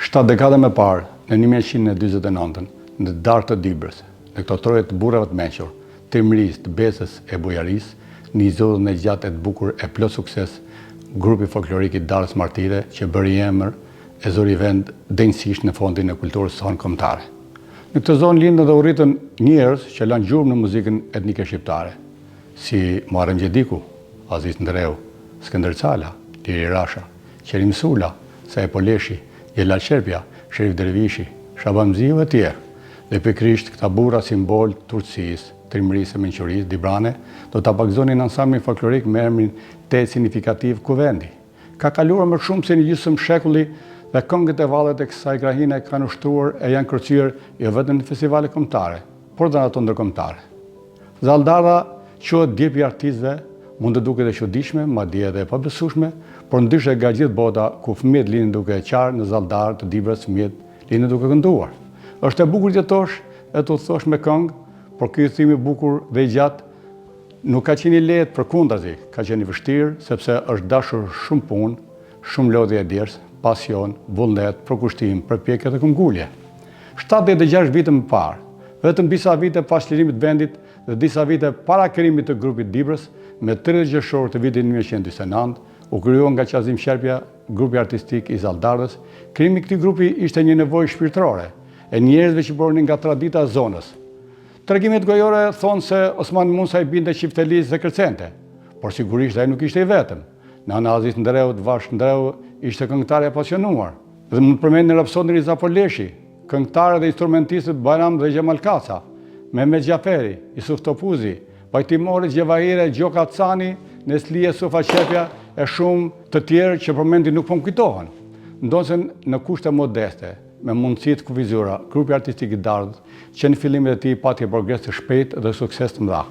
7 dekade më parë, në 1949, në darkë të Dibrës, në këto troje të burrave të mençur, të Imrisë, të Besës e Bujarisë, në zodhën e gjatë e të bukur e plot sukses, grupi folklorik i Darës Martire që bëri emër e zori vend denjësisht në fondin e kulturës sonë kombëtare. Në këtë zonë lindën dhe u rritën njerëz që lanë gjurmë në muzikën etnike shqiptare, si Muharrem Xhediku, Aziz Ndreu, Skënder Cala, Liri Rasha, Qerim Sula, Saje Poleshi, Jelal Sherpja, Sherif Dervishi, Shaban Mziu e tjerë. Dhe pikërisht këta burra simbol të Turqisë, Trimërisë e Mençurisë, Dibrane, do ta pakzonin ansamblin folklorik me emrin të signifikativ Kuvendi. Ka kaluar më shumë se një gjysmë shekulli dhe këngët e vallet e kësaj krahine kanë ushtruar e janë kërcyer jo vetëm në festivale kombëtare, por edhe në ato ndërkombëtare. Zaldara quhet djep i artistëve, mund të duket e çuditshme, madje edhe e pabesueshme, por ndryshe nga gjithë bota ku fëmijët linin duke e qarë në Zaldar të Dibrës, fëmijët linin duke kënduar. Është e bukur të jetosh e të thosh me këngë, por ky udhëtim i bukur dhe i gjatë nuk ka qenë i lehtë, përkundazi, ka qenë i vështirë sepse është dashur shumë punë, shumë lodhje e djersë, pasion, vullnet, përkushtim, përpjekje dhe këmbgulje. 76 vite më parë, vetëm disa vite pas lirimit të vendit dhe disa vite para krijimit të grupit Dibrës, me 30 qershor të vitit 1949, u krijuar nga Qazim Sherpja, grupi artistik i Zaldarës. Krijimi i këtij grupi ishte një nevojë shpirtërore e njerëzve që bornin nga tradita e zonës. Tregimet gojore thonë se Osman Musa i binte Çiftelisë dhe kërcente, por sigurisht ai nuk ishte i vetëm. Nana Aziz Ndreut, Vash Ndreu, ishte këngëtare e pasionuar. Dhe mund të përmendni Rapsodin Riza Poleshi, këngëtarë dhe instrumentistët Bajram dhe Gjemal Kaca, Mehmet Gjaferi, Isuf Topuzi, Bajtimori Gjevahire, Gjoka Cani, Neslie Sufa Qepja e shumë të tjerë që përmendi nuk po më kujtohen. Ndosen në kushte modeste, me mundësit kufizura, grupi artistik i Darës, që në fillimet e tij pati progres të shpejt dhe sukses të mëdha.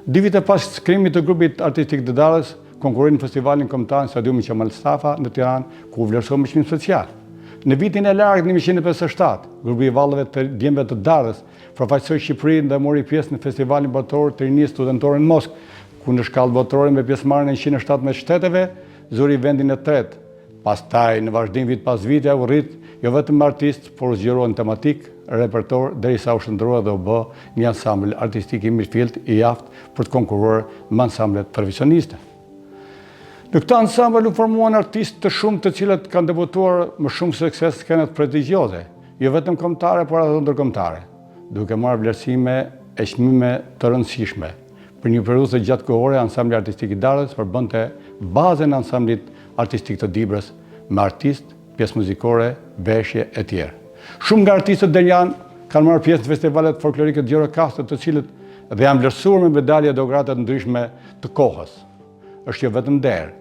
2 vite pas krijimit të grupit artistik të Darës, konkurroi në festivalin kombëtar në Stadiumin Qemal Mustafa në Tiranë, ku u vlerësoi me çmim social. Në vitin e largët 1957, grupi i vallëve të djemve të Darës përfaqësoi Shqipërinë dhe mori pjesë në festivalin botror të rinisë studentore në Moskë, ku në shkallë botërore me pjesëmarrjen e 117 shteteve zori vendin e tretë. Pastaj në vazhdim vit pas vite u rrit jo vetëm artist, por u zgjerua në tematik, repertor, derisa u shndrua dhe u bë një ansambël artistik i mirëfillt i aftë për të konkurruar me ansamblet profesioniste. Në këtë ansambël u formuan artistë të shumë të cilët kanë debutuar më shumë sukses në skenat prestigjioze, jo vetëm kombëtare, por edhe ndërkombëtare, duke marrë vlerësime e çmime të rëndësishme. Për një periudhë të gjatë kohore, ansambli artistik i Darës përbënte bazën e ansamblit artistik të Dibrës me artistë, pjesë muzikore, veshje e tjerë. Shumë nga artistët derian kanë marrë pjesë në festivalet folklorike të Gjirokastër, të cilët dhe janë vlerësuar me medalje dhe ograte të ndryshme të kohës. Është jo vetëm derë,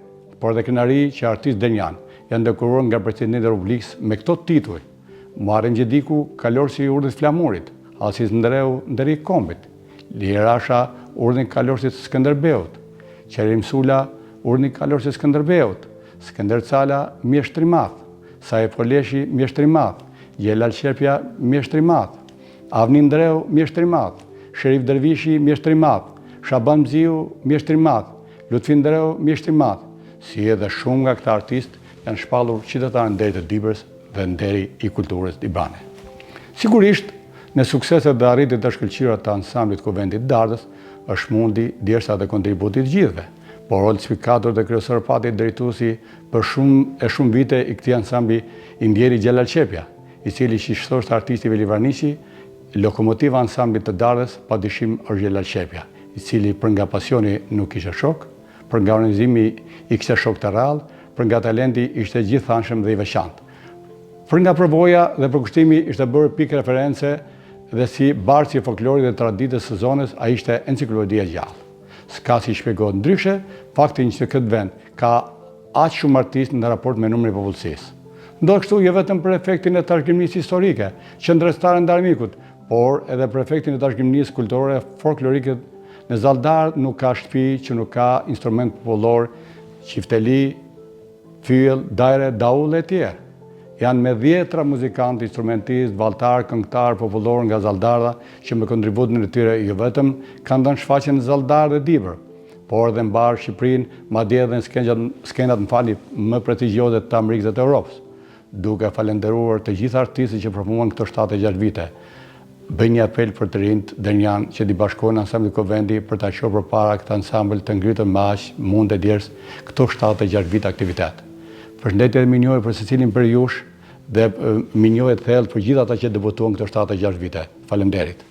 por edhe kënaqëri që artistë derian janë dekoruar nga presidenti i Republikës me këto tituj. Muharrem Xhediku, kalorësi i urdhit flamurit, Aziz Ndreu, nderi i kombit, Liri Rasha, urdhni i kalorësit të Skënderbeut, Qerim Sula, urdhni i kalorësit të Skënderbeut, Skënder Cala, mjeshtri i madh, Saje Poleshi, mjeshtri i madh, Jelal Sherpja, mjeshtri i madh, Avni Ndreu, mjeshtri i madh, Sherif Dervishi, mjeshtri i madh, Shaban Mziu, mjeshtri i madh, Lutfi Ndreu, mjeshtri i madh. Si edhe shumë nga këta artistë janë shpallur qytetarë nderi të Dibrës dhe nderi i kulturës dibrane. Sigurisht, në sukseset dhe arritjet e shkëlqyera të ansamblit Kuvendit Darës është mundi derisa dhe kontributi të gjithëve, por rol spikator dhe kryesor pati drejtuesi për shumë vite i këtij ansambli i ndjeri Gjelal Qepja, i cili shishtoshtë artisti Veli Varniqi, lokomotiva ansamblit të Darës padyshim është Gjelal Qepja, i cili për nga pasioni nuk kishte shok, për nga organizimi i kishte shok të rrallë, për nga talenti ishte gjithanshëm dhe i veçantë. Për nga përvoja dhe përkushtimi ishte bërë pikë reference dhe si barqi i folklorit dhe traditës së zonës, ai ishte enciklopedia gjallë. S'ka si shpjegohet ndryshe faktin që këtë vend ka aq shumë artistë në raport me numrin e popullsisë. Ndodh kështu jo vetëm për efektin e trashëgimisë historike, qendrestare ndar mikut, por edhe për efektin e trashëgimisë kulturore folklorike. Në Zaldar nuk ka shtëpi që nuk ka instrument popullor, qifteli, fyll, dajre, daull e tjerë. Janë me 10 muzikantë, instrumentistë, valltar, këngëtar popullor nga Zaldarda që me kontributin e tyre jo vetëm kanë dhënë shfaqje në Zaldar dhe Dibër, por edhe mbar Shqipërinë, madje edhe në skenat më prestigjioze të Amerikës dhe të Europës. duke falenderuar të gjithë artistët që performuan këto 76 vite. Bëj një apel për të rinjt dënjan që t'i bashkohen ansamblit Kovendi për ta çuar përpara këtë ansambël të ngritën me aq mund e djers këto 76 vite aktivitet. Përshëndetje dhe minjohje për secilin për jush dhe minjohje thellë për gjithë ata që debutuan këto 76 vite. Faleminderit.